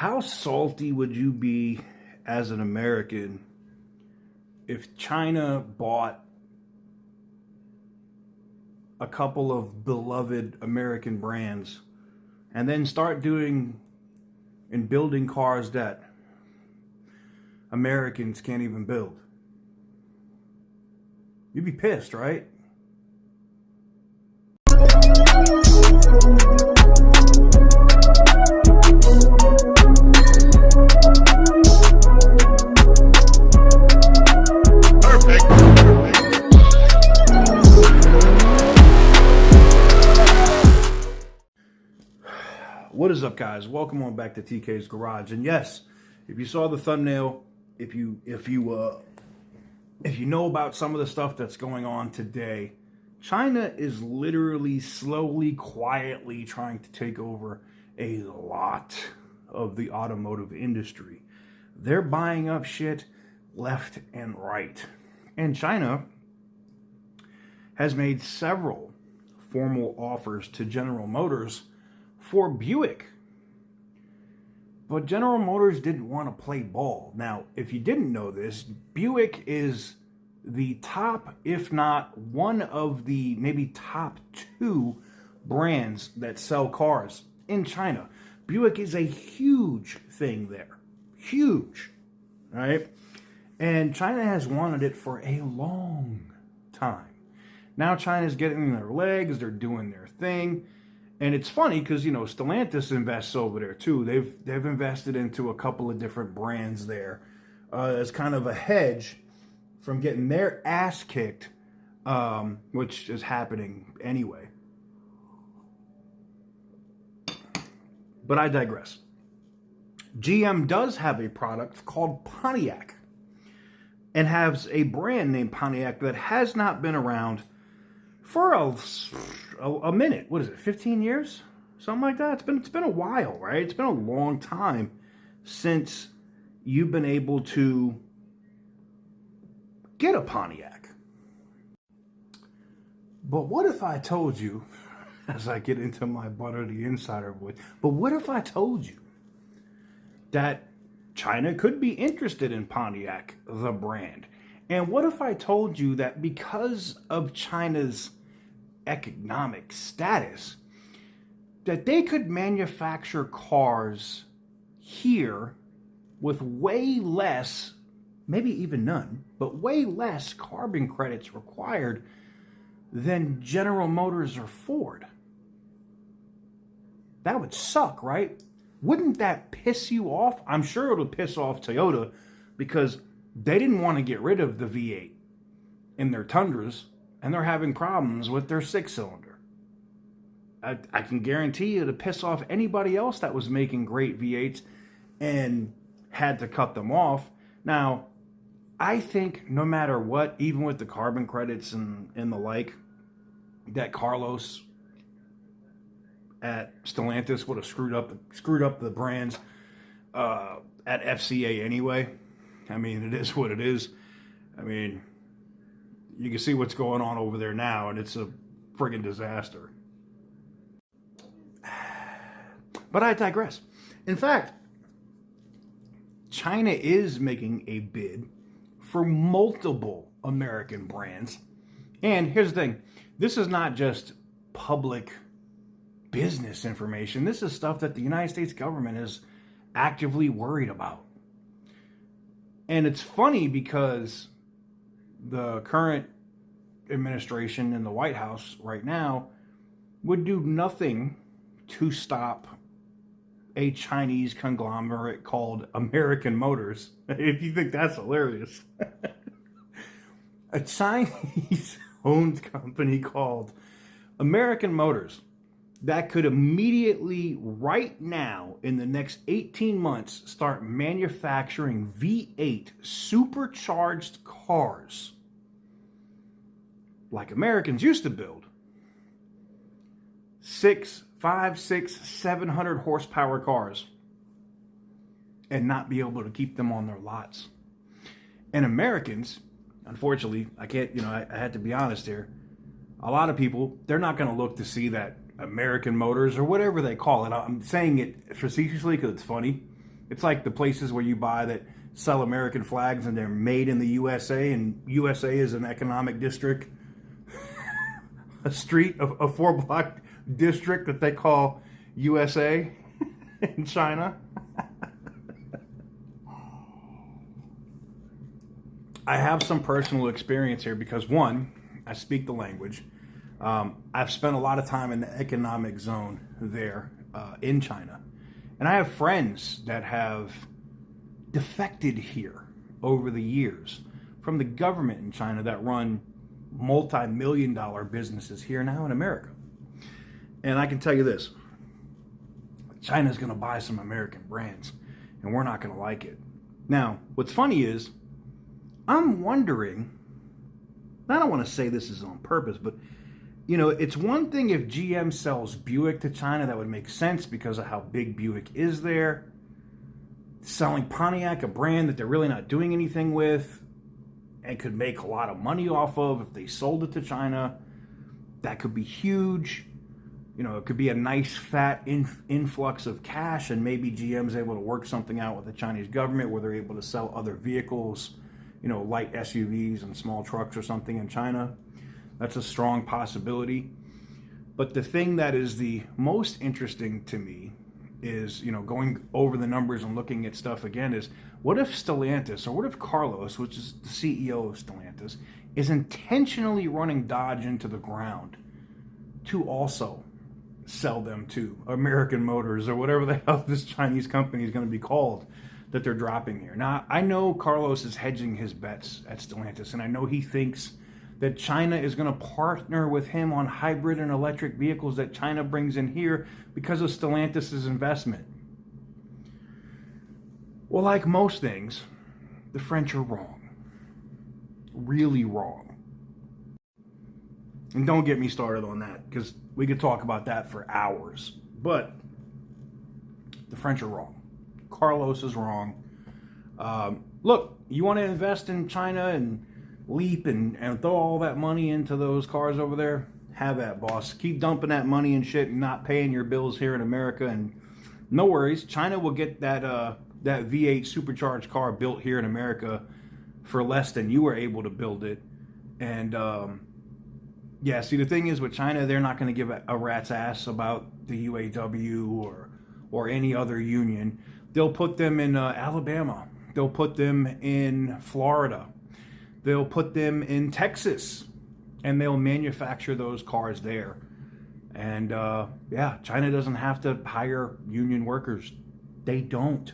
How salty would you be as an American if China bought a couple of beloved American brands and then start doing and building cars that Americans can't even build? You'd be pissed, right? What is up, guys? Welcome on back to TK's Garage. And yes, if you saw the thumbnail, if you know about some of the stuff that's going on today, China is literally slowly, quietly trying to take over a lot of the automotive industry. They're buying up shit left and right. And China has made several formal offers to General Motors for Buick. But General Motors didn't want to play ball. Now, if you didn't know this, Buick is the top, if not one of the maybe top two brands that sell cars in China. Buick is a huge thing there. Huge. Right? And China has wanted it for a long time. Now China's getting their legs, they're doing their thing. And it's funny because, Stellantis invests over there too. They've invested into a couple of different brands there as kind of a hedge from getting their ass kicked, which is happening anyway. But I digress. GM does have a product called Pontiac and has a brand named Pontiac that has not been around for a minute. What is it, 15 years? Something like that? It's been a while, right? It's been a long time since you've been able to get a Pontiac. But what if I told you, as I get into my Butter the Insider voice, but what if I told you that China could be interested in Pontiac, the brand? And what if I told you that because of China's economic status, that they could manufacture cars here with way less, maybe even none, but way less carbon credits required than General Motors or Ford? That would suck, right? Wouldn't that piss you off? I'm sure it'll piss off Toyota because they didn't want to get rid of the V8 in their Tundras, and they're having problems with their six-cylinder. I can guarantee you to piss off anybody else that was making great V8s and had to cut them off. Now, I think no matter what, even with the carbon credits and the like, that Carlos at Stellantis would have screwed up the brands at FCA anyway. I mean, it is what it is. I mean, you can see what's going on over there now, and it's a friggin' disaster. But I digress. In fact, China is making a bid for multiple American brands. And here's the thing. This is not just public business information. This is stuff that the United States government is actively worried about. And it's funny because the current administration in the White House right now would do nothing to stop a Chinese conglomerate called American Motors. If you think that's hilarious. A Chinese-owned company called American Motors that could immediately, right now, in the next 18 months, start manufacturing V8 supercharged cars like Americans used to build. 700 horsepower cars, and not be able to keep them on their lots. And Americans, unfortunately, I had to be honest here, a lot of people, they're not going to look to see that American Motors, or whatever they call it. I'm saying it facetiously because it's funny. It's like the places where you buy that sell American flags and they're made in the USA, and USA is an economic district, a street, a 4-block district that they call USA in China. I have some personal experience here because, one, I speak the language. I've spent a lot of time in the economic zone there in China. And I have friends that have defected here over the years from the government in China that run multi-million-dollar businesses here now in America. And I can tell you this, China's going to buy some American brands, and we're not going to like it. Now, what's funny is, I'm wondering, I don't want to say this is on purpose, but, you know, it's one thing if GM sells Buick to China, that would make sense because of how big Buick is there. Selling Pontiac, a brand that they're really not doing anything with and could make a lot of money off of if they sold it to China, that could be huge. You know, it could be a nice fat influx of cash, and maybe GM's able to work something out with the Chinese government where they're able to sell other vehicles, you know, light SUVs and small trucks or something in China. That's a strong possibility. But the thing that is the most interesting to me is, you know, going over the numbers and looking at stuff again, is what if Stellantis, or what if Carlos, which is the CEO of Stellantis, is intentionally running Dodge into the ground to also sell them to American Motors or whatever the hell this Chinese company is going to be called that they're dropping here. Now, I know Carlos is hedging his bets at Stellantis, and I know he thinks that China is going to partner with him on hybrid and electric vehicles that China brings in here because of Stellantis' investment. Well, like most things, the French are wrong. Really wrong. And don't get me started on that, because we could talk about that for hours. But the French are wrong. Carlos is wrong. Look, you want to invest in China and leap and throw all that money into those cars over there? Have at, boss. Keep dumping that money and shit and not paying your bills here in America. And no worries, China will get that V8 supercharged car built here in America for less than you were able to build it. And yeah, see, the thing is with China, they're not going to give a rat's ass about the UAW or any other union. They'll put them in Alabama. They'll put them in Florida. They'll put them in Texas. And they'll manufacture those cars there. And yeah, China doesn't have to hire union workers. They don't.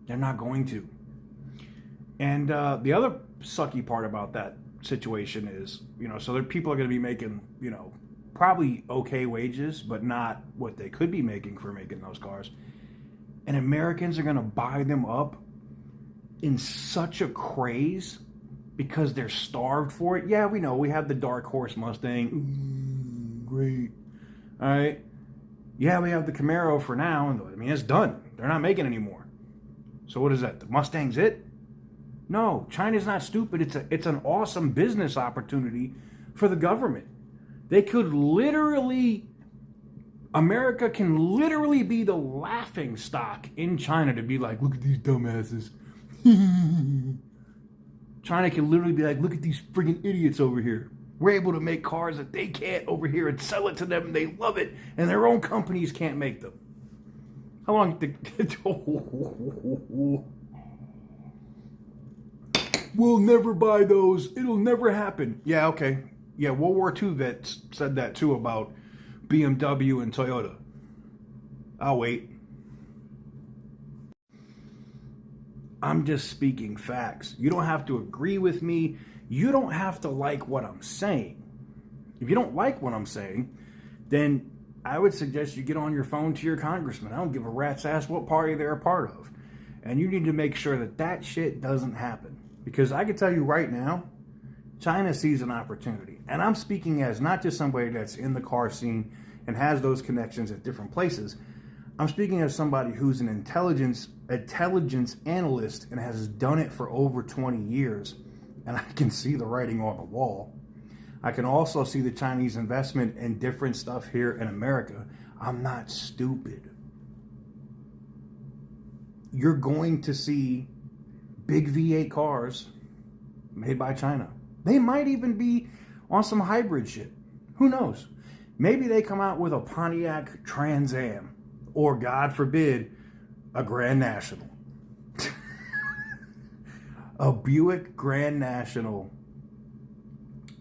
They're not going to. And the other sucky part about that situation is, you know, so people are going to be making, you know, probably okay wages, but not what they could be making for making those cars. And Americans are going to buy them up in such a craze because they're starved for it. Yeah, we know. We have the Dark Horse Mustang. Great. All right. Yeah, we have the Camaro for now. I mean, it's done. They're not making anymore. So what is that? The Mustang's it? No, China's not stupid. It's an awesome business opportunity for the government. They could literally, America can literally be the laughing stock in China to be like, look at these dumbasses. China can literally be like, look at these friggin' idiots over here. We're able to make cars that they can't over here and sell it to them, and they love it, and their own companies can't make them. How long did we'll never buy those. It'll never happen. Yeah, okay. Yeah, World War II vets said that too about BMW and Toyota. I'll wait. I'm just speaking facts. You don't have to agree with me. You don't have to like what I'm saying. If you don't like what I'm saying, then I would suggest you get on your phone to your congressman. I don't give a rat's ass what party they're a part of. And you need to make sure that that shit doesn't happen. Because I can tell you right now, China sees an opportunity. And I'm speaking as not just somebody that's in the car scene and has those connections at different places. I'm speaking as somebody who's an intelligence analyst and has done it for over 20 years. And I can see the writing on the wall. I can also see the Chinese investment in different stuff here in America. I'm not stupid. you're going to see big V8 cars made by China. They might even be on some hybrid shit. Who knows? Maybe they come out with a Pontiac Trans Am, or God forbid, a Grand National. A Buick Grand National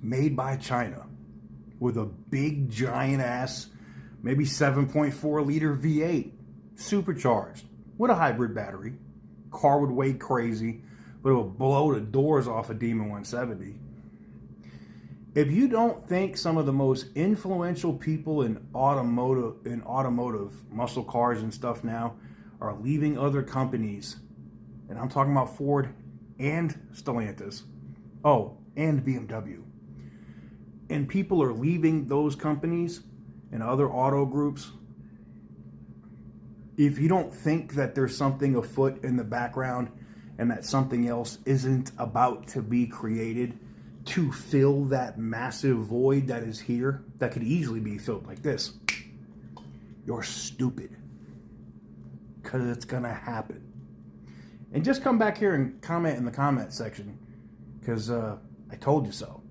made by China with a big giant ass, maybe 7.4 liter V8, supercharged with a hybrid battery. Car would weigh crazy, but it would blow the doors off a Demon 170. If you don't think some of the most influential people in automotive muscle cars and stuff now are leaving other companies, and I'm talking about Ford and Stellantis, and BMW, and people are leaving those companies and other auto groups, if you don't think that there's something afoot in the background and that something else isn't about to be created to fill that massive void that is here, that could easily be filled like this, you're stupid. Because it's going to happen. And just come back here and comment in the comment section, because I told you so.